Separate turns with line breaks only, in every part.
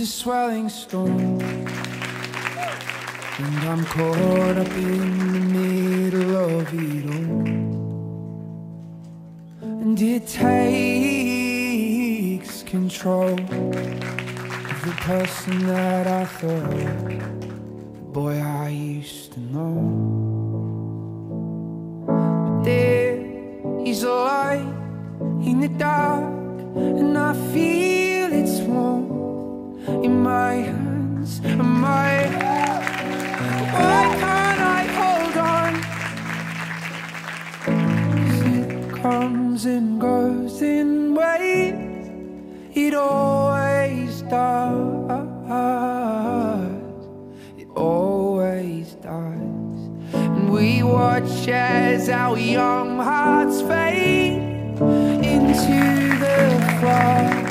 is a swelling storm, and I'm caught up in the middle of it all. And it takes control of the person that I thought, the boy I used to know. But there is a light in the dark, and I feel its warmth in my hands and my heart. Why can't I hold on? 'Cause it comes and goes in waves. It always does. It always does. And we watch as our young hearts fade into the flood.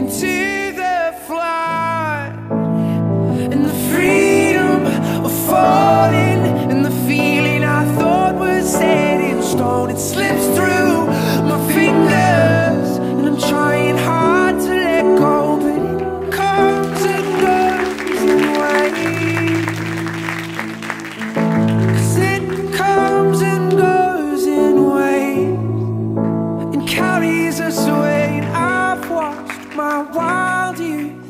Into the flood. And the freedom of falling, and the feeling I thought was set in stone, it slips through my fingers, and I'm trying hard to let go, but it comes and goes in waves. 'Cause it comes and goes in waves, and carries us away. And I've watched my wild youth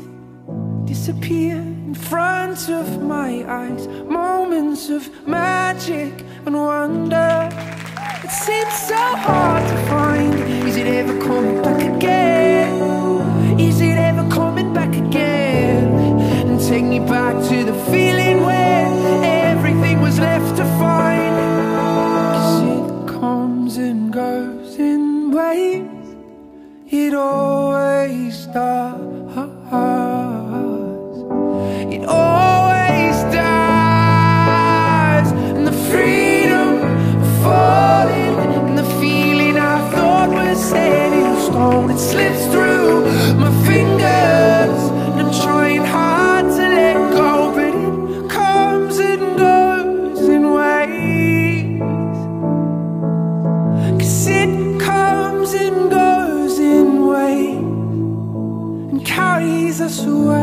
disappear in front of my eyes. Moments of magic and wonder. It seems so hard to find. Is it ever coming back again? Is it ever coming back again? And take me back to the feeling where everything was left to find. 'Cause it comes and goes in waves. It always does. It always does. And the freedom of falling, and the feeling I thought was set in stone, it slips through my fingers, and I'm trying hard to let go, but it comes and goes in waves. 'Cause it comes and goes in waves, and carries us away.